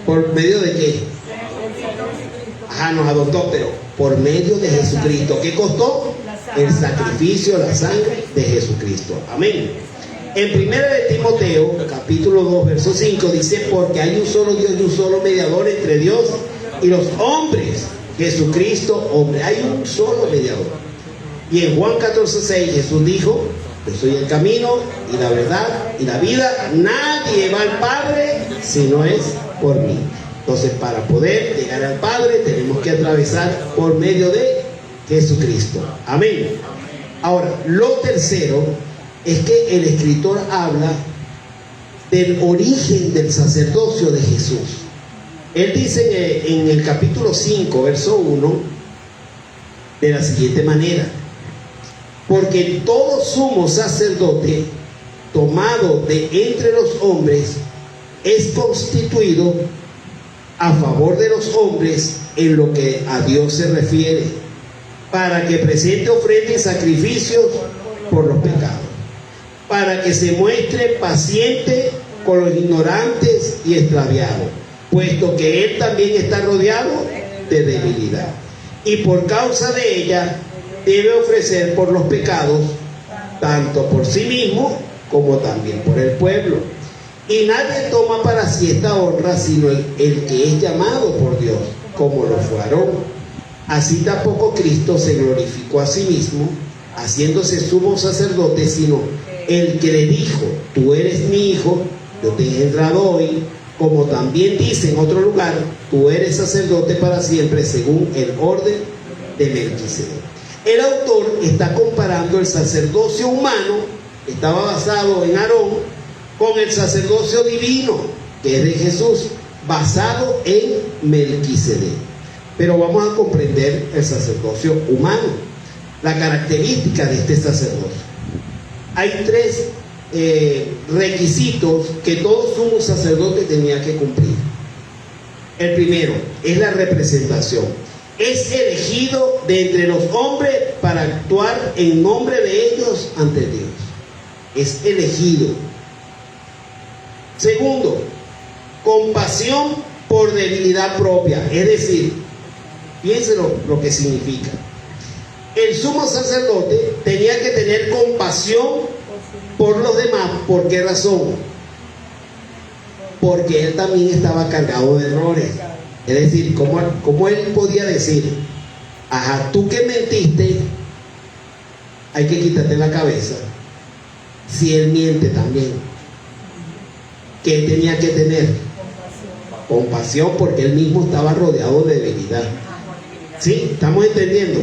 ¿Por medio de qué? Ajá, nos adoptó, pero por medio de Jesucristo. ¿Qué costó? El sacrificio, la sangre de Jesucristo. Amén. En 1 de Timoteo, capítulo 2, verso 5, dice: porque hay un solo Dios y un solo mediador entre Dios y los hombres, Jesucristo, hombre. Hay un solo mediador. Y en Juan 14, 6, Jesús dijo: yo soy el camino y la verdad y la vida. Nadie va al Padre si no es por mí. Entonces, para poder llegar al Padre, tenemos que atravesar por medio de Jesucristo. Amén. Ahora, lo tercero es que el escritor habla del origen del sacerdocio de Jesús. Él dice en el capítulo 5, verso 1, de la siguiente manera: porque todo sumo sacerdote tomado de entre los hombres es constituido a favor de los hombres en lo que a Dios se refiere, para que presente ofrenda y sacrificios por los pecados, para que se muestre paciente con los ignorantes y extraviados, puesto que él también está rodeado de debilidad, y por causa de ella debe ofrecer por los pecados, tanto por sí mismo como también por el pueblo. Y nadie toma para sí esta honra sino el que es llamado por Dios, como lo fue Aarón. Así tampoco Cristo se glorificó a sí mismo, haciéndose sumo sacerdote, sino el que le dijo: tú eres mi hijo, yo te he engendrado hoy. Como también dice en otro lugar: tú eres sacerdote para siempre, según el orden de Melquisedec. El autor está comparando el sacerdocio humano, que estaba basado en Aarón, con el sacerdocio divino, que es de Jesús, basado en Melquisedec. Pero vamos a comprender el sacerdocio humano, la característica de este sacerdocio. Hay tres requisitos que todo sumo sacerdote tenía que cumplir. El primero es la representación. Es elegido de entre los hombres para actuar en nombre de ellos ante Dios. Es elegido. Segundo, compasión por debilidad propia. Es decir, piénselo lo que significa. El sumo sacerdote tenía que tener compasión por los demás. ¿Por qué razón? Porque él también estaba cargado de errores. Es decir, ¿cómo él podía decir: ajá, tú que mentiste, hay que quitarte la cabeza? Si él miente también, ¿qué tenía que tener? Compasión, porque él mismo estaba rodeado de debilidad. ¿Sí? ¿Estamos entendiendo?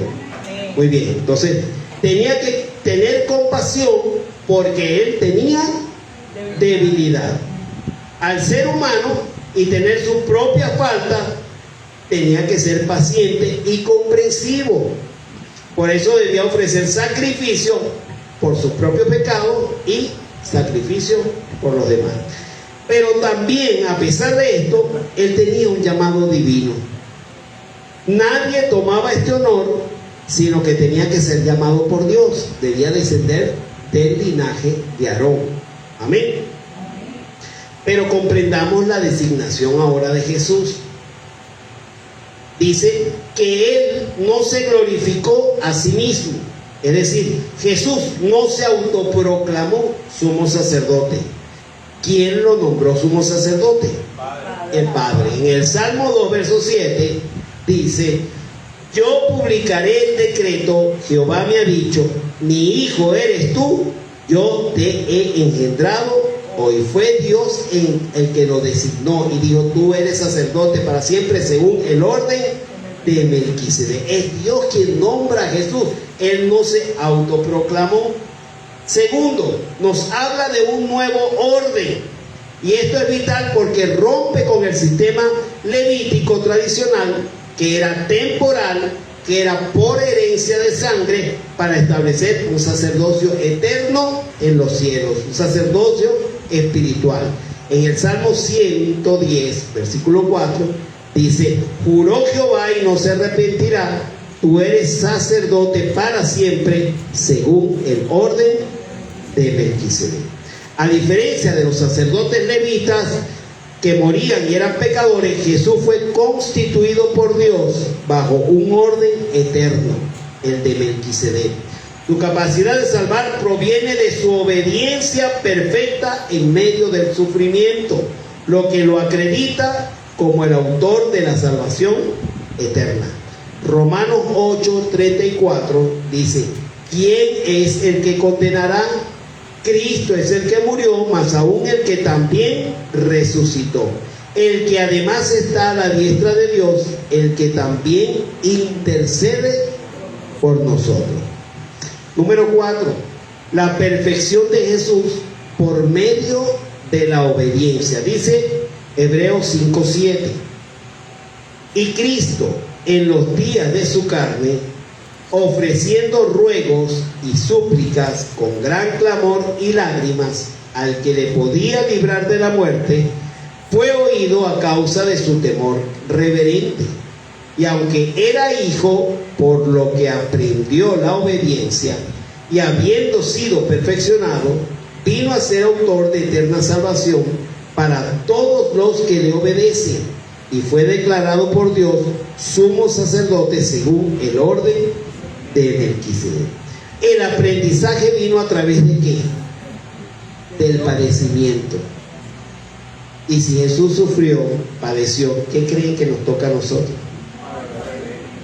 Muy bien. Entonces, tenía que tener compasión porque él tenía debilidad. Al ser humano y tener su propia falta, tenía que ser paciente y comprensivo. Por eso debía ofrecer sacrificio por sus propios pecados y sacrificio por los demás. Pero también, a pesar de esto, él tenía un llamado divino. Nadie tomaba este honor, sino que tenía que ser llamado por Dios. Debía descender del linaje de Aarón. Amén. Pero comprendamos la designación ahora de Jesús. Dice que él no se glorificó a sí mismo. Es decir, Jesús no se autoproclamó sumo sacerdote. ¿Quién lo nombró sumo sacerdote? El Padre. En el Salmo 2, verso 7, dice: yo publicaré el decreto, Jehová me ha dicho, mi hijo eres tú, yo te he engendrado. Hoy fue Dios el que lo designó y dijo: tú eres sacerdote para siempre según el orden de Melquisedec. Es Dios quien nombra a Jesús. Él no se autoproclamó. Segundo, nos habla de un nuevo orden. Y esto es vital porque rompe con el sistema levítico tradicional, que era temporal, que era por herencia de sangre, para establecer un sacerdocio eterno en los cielos, un sacerdocio espiritual. En el Salmo 110, versículo 4, dice: juró Jehová y no se arrepentirá, tú eres sacerdote para siempre según el orden de Melquisedec. A diferencia de los sacerdotes levitas que morían y eran pecadores, Jesús fue constituido por Dios bajo un orden eterno, el de Melquisedec. Su capacidad de salvar proviene de su obediencia perfecta en medio del sufrimiento, lo que lo acredita como el autor de la salvación eterna. Romanos 8:34 dice: ¿quién es el que condenará? Cristo es el que murió, más aún el que también resucitó, el que además está a la diestra de Dios, el que también intercede por nosotros. Número 4, la perfección de Jesús por medio de la obediencia. Dice Hebreos 5:7: y Cristo en los días de su carne, ofreciendo ruegos y súplicas con gran clamor y lágrimas al que le podía librar de la muerte, fue oído a causa de su temor reverente. Y aunque era hijo, por lo que aprendió la obediencia, y habiendo sido perfeccionado, vino a ser autor de eterna salvación para todos los que le obedecen, y fue declarado por Dios sumo sacerdote según el orden de Melquisedec. El aprendizaje vino a través de ¿qué? Del padecimiento. Y si Jesús sufrió, padeció, ¿qué creen que nos toca a nosotros?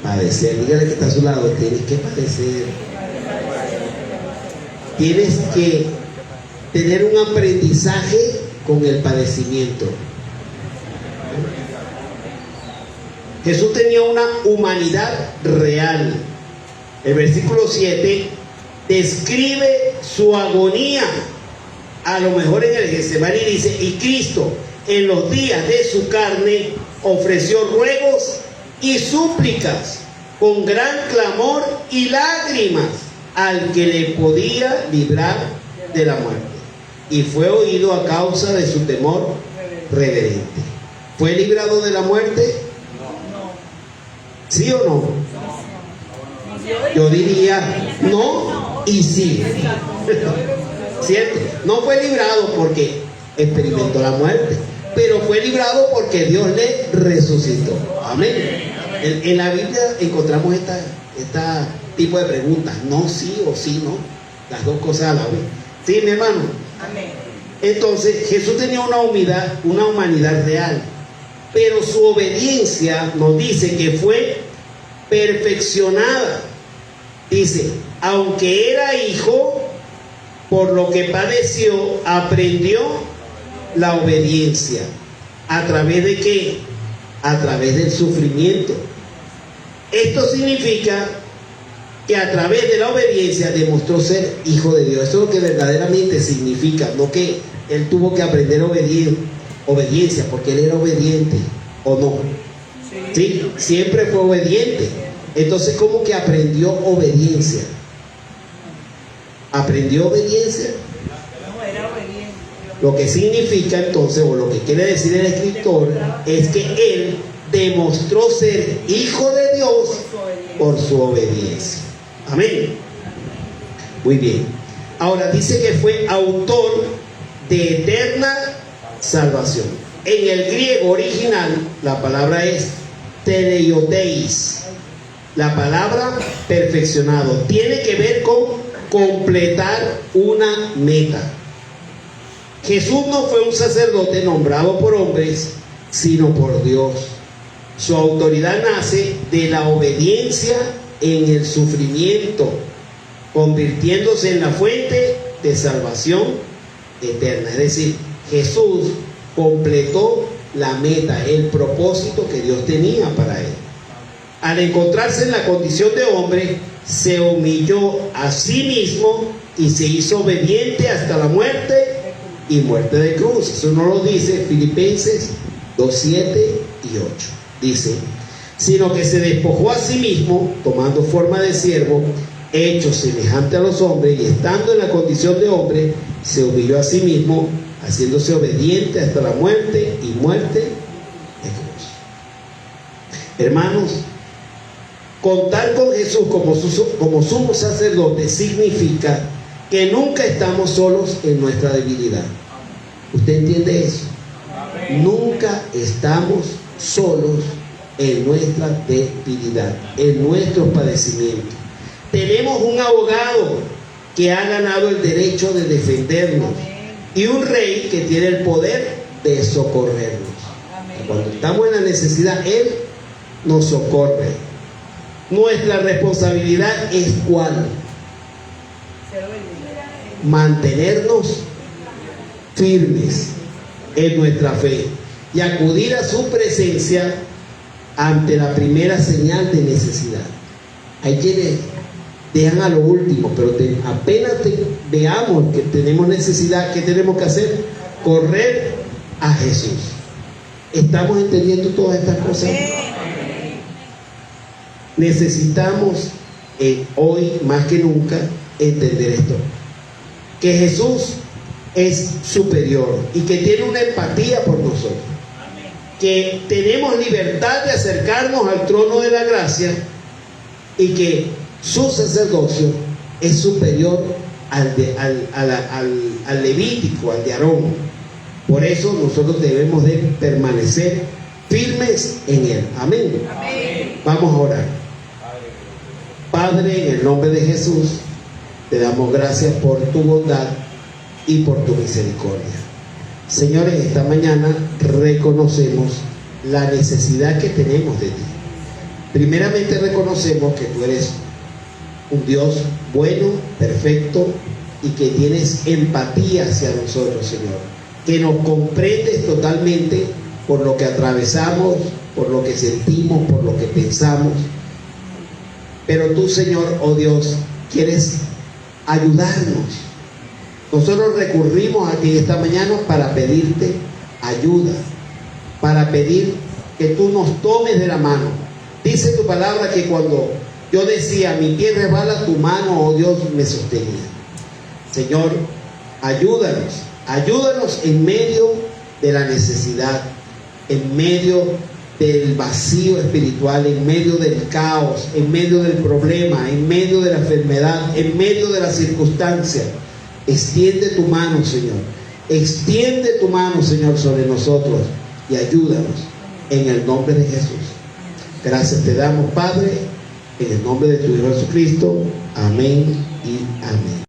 Padecer. Dígale que está a su lado: tienes que padecer. Tienes que tener un aprendizaje con el padecimiento. Jesús tenía una humanidad real. El versículo 7 describe su agonía. A lo mejor en el Getsemaní dice: y Cristo en los días de su carne ofreció ruegos y súplicas con gran clamor y lágrimas al que le podía librar de la muerte, y fue oído a causa de su temor reverente. ¿Fue librado de la muerte? ¿Sí o no? Yo diría no y sí. ¿Cierto? No fue librado porque experimentó la muerte, pero fue librado porque Dios le resucitó. Amén. En la Biblia encontramos esta tipo de preguntas: no sí o sí no, las dos cosas a la vez. ¿Sí, mi hermano? Amén. Entonces Jesús tenía una humanidad real, pero su obediencia nos dice que fue perfeccionada. Dice: aunque era hijo, por lo que padeció, aprendió la obediencia. ¿A través de qué? A través del sufrimiento. Esto significa que a través de la obediencia demostró ser hijo de Dios. Eso es lo que verdaderamente significa, no que él tuvo que aprender obediencia porque él era obediente, ¿o no? Sí, siempre fue obediente. Entonces, ¿cómo que aprendió obediencia? ¿Aprendió obediencia? No, era obediente. Lo que significa entonces, o lo que quiere decir el escritor, es que él demostró ser hijo de Dios por su obediencia. Amén. Muy bien. Ahora dice que fue autor de eterna salvación. En el griego original, la palabra es teleioteis. La palabra perfeccionado tiene que ver con completar una meta. Jesús no fue un sacerdote nombrado por hombres, sino por Dios. Su autoridad nace de la obediencia en el sufrimiento, convirtiéndose en la fuente de salvación eterna. Es decir, Jesús completó la meta, el propósito que Dios tenía para él. Al encontrarse en la condición de hombre, se humilló a sí mismo y se hizo obediente hasta la muerte y muerte de cruz. Eso no lo dice Filipenses 2:7 y 8. Dice: sino que se despojó a sí mismo, tomando forma de siervo, hecho semejante a los hombres, y estando en la condición de hombre, se humilló a sí mismo, haciéndose obediente hasta la muerte y muerte de cruz. Hermanos, Contar con Jesús como sumo sacerdote significa que nunca estamos solos en nuestra debilidad. ¿Usted entiende eso? Nunca estamos solos en nuestra debilidad, en nuestros padecimientos. Tenemos un abogado que ha ganado el derecho de defendernos y un rey que tiene el poder de socorrernos. Cuando estamos en la necesidad, Él nos socorre. Nuestra responsabilidad es ¿cuál? Mantenernos firmes en nuestra fe y acudir a su presencia ante la primera señal de necesidad. Hay quienes dejan a lo último, pero apenas veamos que tenemos necesidad, ¿qué tenemos que hacer? Correr a Jesús. ¿Estamos entendiendo todas estas cosas? Necesitamos hoy más que nunca entender esto, que Jesús es superior y que tiene una empatía por nosotros, que tenemos libertad de acercarnos al trono de la gracia y que su sacerdocio es superior al levítico, al de Aarón. Por eso nosotros debemos de permanecer firmes en él. Amén. Vamos a orar. Padre, en el nombre de Jesús, te damos gracias por tu bondad y por tu misericordia. Señores, esta mañana reconocemos la necesidad que tenemos de ti. Primeramente reconocemos que tú eres un Dios bueno, perfecto y que tienes empatía hacia nosotros, Señor, que nos comprendes totalmente por lo que atravesamos, por lo que sentimos, por lo que pensamos. Pero tú, Señor, oh Dios, quieres ayudarnos. Nosotros recurrimos a ti esta mañana para pedirte ayuda, para pedir que tú nos tomes de la mano. Dice tu palabra que cuando yo decía, mi pie resbala, tu mano, oh Dios, me sostenía. Señor, ayúdanos en medio de la necesidad, en medio del vacío espiritual, en medio del caos, en medio del problema, en medio de la enfermedad, en medio de la circunstancia. Extiende tu mano, Señor. Extiende tu mano, Señor, sobre nosotros y ayúdanos en el nombre de Jesús. Gracias te damos, Padre, en el nombre de tu Hijo Jesucristo. Amén y amén.